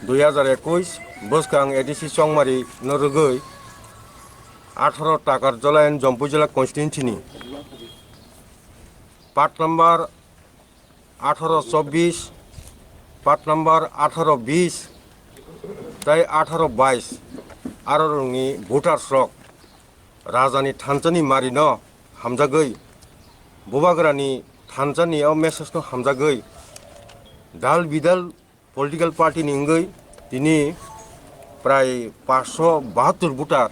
2021 বসকাং ADC চংমারি নরগৈ 18 টাকার জলায়ন জম্পু জেলা কনস্টিটুয়েন্সিনি part number 1824 part number 1820 তাই 1822 আরনি ভোটার স্রক রাজানি थानसानि मारिन हामजागै बुबाग्रानि थानसानि मेसेजनो हामजागै दाल बिदाल पलिटिकल पार्टी निंगै दिनै प्राय 572 भोटार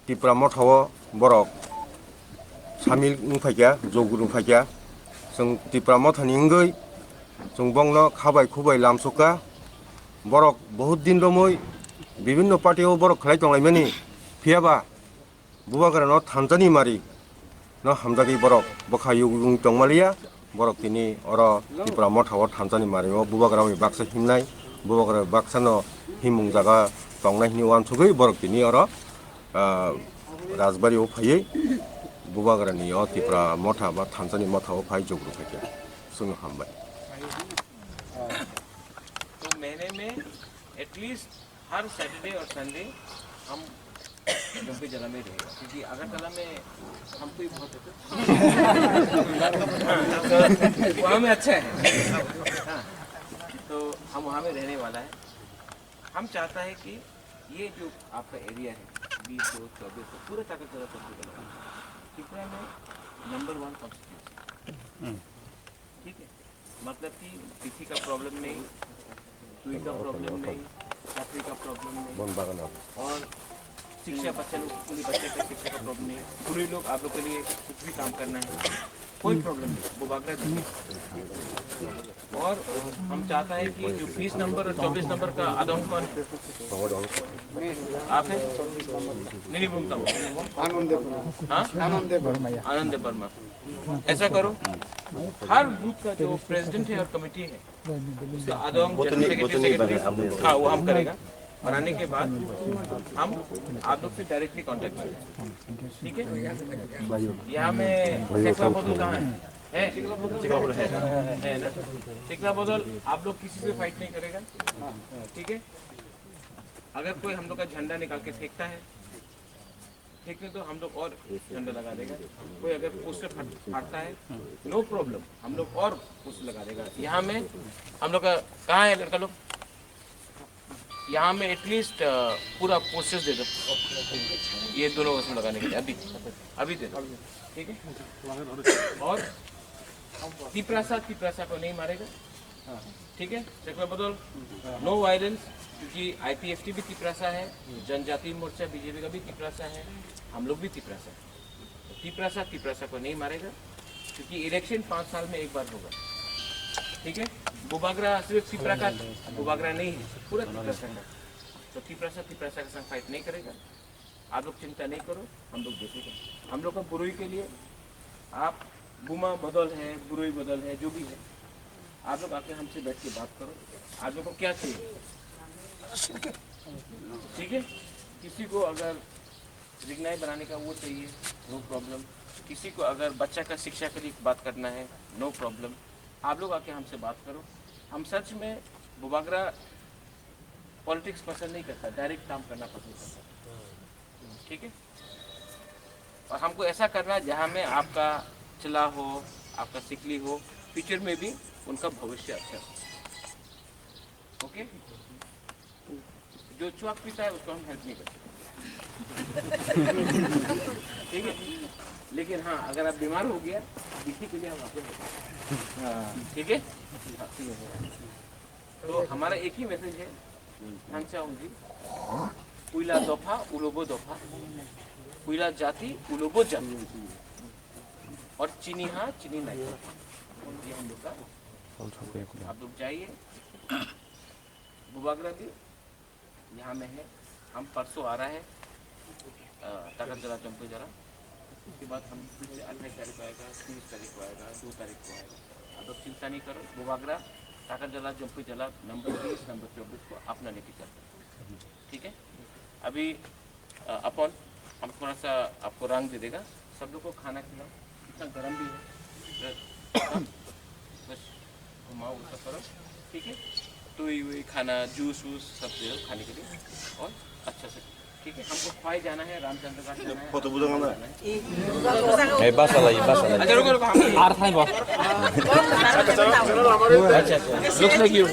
टिप्रा मथाव बरक सामिल नुफाइया जौगुरु फाइया जों टिप्रा मथानि इंगै जों बंनो खाबाय खुबाय लामसका बरक बहुत दिन दमै विभिन्न पार्टीआव बरक खालाय दंलायमानि फियाबा बुबाग्रानो थानसानि मारि न हामजागै बरक बखायु दंमालिया बरक दिनै अर टिप्रा मथाव थानसानि मारियाव बुबाग्रानि बाक्सा हिमनाय बुबाग्रा बाक्सानो हिमुं जागा दंनायनि वानसुगै बरक दिनै अर राजबारियाव फायै बुबाग्रानि टिप्रा मथा बा थानसानि मथाव फाय जौगुरु फाइया जों हामबाय। तो महीने में एटलीस्ट हर सैटरडे और संडे हम जम्पी जला में रहेगा क्योंकि अगरतला में हमको ही बहुत वहाँ में अच्छा है हाँ, तो हम वहाँ में रहने वाला है। हम चाहता है कि ये जो आपका एरिया है 20-24 पूरा ताकत त्रिपुरा में नंबर 1 कॉन्स्टिट्यूंसी ठीक है, मतलब कि किसी का प्रॉब्लम नहीं, सुई का प्रॉब्लम नहीं, नौकरी का प्रॉब्लम नहीं और शिक्षा बच्चे का शिक्षा का प्रॉब्लम नहीं। पूरे लोग आप लोग के लिए कुछ भी काम करना है कोई प्रॉब्लम नहीं, वो बागरा नहीं। और हम चाहता है कि जो 20 नंबर और 24 नंबर का आदम कौन आप है नहीं बोलता हूँ आनंद वर्मा। ऐसा करो हर बूथ का जो प्रेसिडेंट है और कमेटी है उसका आदम हाँ वो हम करेगा और आने के बाद हम आप लोग से डायरेक्टली कांटेक्ट करेंगे ठीक है। यहाँ में शिक्षा बदल कहाँ है शिक्षा बदल आप लोग किसी से फाइट नहीं करेगा ठीक है। अगर कोई हम लोग का झंडा निकाल के फेंकता है ठीक है तो हम लोग और झंडा लगा देगा। कोई अगर पोस्टर फाटता है नो प्रॉब्लम हम लोग और पोस्टर लगा देगा। यहाँ में हम लोग का कहाँ है लड़का लोग यहाँ में एटलीस्ट पूरा पोस्टर्स दे दो ये दोनों उसमें लगाने के लिए अभी दे दो ठीक है। और तिपरासा को नहीं मारेगा ठीक है। सेक्टर बदल नो वायलेंस क्योंकि IPFT भी तिपरासा है, जनजाति मोर्चा बीजेपी का भी तिपरासा है, हम लोग भी तिपरासा है। तिपरासा को नहीं मारेगा क्योंकि इलेक्शन 5 साल में एक बार होगा ठीक है। बुबाग्रा सिर्फ बुबाग्रा नहीं है पूरा तिपरासा है तो तिपरासा के साथ फाइट नहीं करेगा। आप लोग चिंता नहीं करो हम लोग देखेंगे। हम लोग का बुरुई के लिए आप बुमा बदल है बुरुई बदल है जो भी है आप लोग आके हमसे बैठ के बात करो आप लोग को क्या चाहिए ठीक है। किसी को अगर रिगनाई बनाने का वो चाहिए नो प्रॉब्लम, किसी को अगर बच्चा का शिक्षा के लिए बात करना है नो प्रॉब्लम। आप लोग आके हमसे बात करो। हम सच में बुबाग्रा पॉलिटिक्स पसंद नहीं करता, डायरेक्ट काम करना पसंद करता ठीक है। और हमको ऐसा करना जहाँ में आपका चला हो आपका सिकली हो फ्यूचर में भी उनका भविष्य अच्छा हो ओके। जो चुआक पीता है उसको हम हेल्प नहीं करते ठीक है। लेकिन हाँ अगर आप बीमार हो गया इसी के लिए हम आपको ठीक है। तो हमारा एक ही मैसेज है जी पुइला दफा उलोबो दफा पुइला जाति उलोबो जाति और चीनी हाँ चीनी नहीं ये हम लोग का। आप लोग जाइए बुबाग्रा भी यहाँ में है। हम परसों आ रहा है ताकत जला चंपू जला उसके बाद हम फिर से 28 तारीख को आएगा 30 तारीख को आएगा 2 तारीख को आएगा। आप लोग चिंता नहीं करो बुबाग्रा ताकत जला चंपू जला नंबर 20 नंबर 24 को अपना लेके चलते ठीक है। अभी अपन हम थोड़ा सा आपको रंग दे देगा सब लोग को खाना खिलाओ इतना गर्म भी है बस घुमाओ उसका करो ठीक है। तो ये खाना जूस वूस सब दे दो खाने के लिए और अच्छा से ठीक है हमको फाई जाना है रामचंद्र घाट जाना है फोटो बुझा ना अच्छा रुको रुको আর খাইব अच्छा अच्छा लुक्स लाइक यू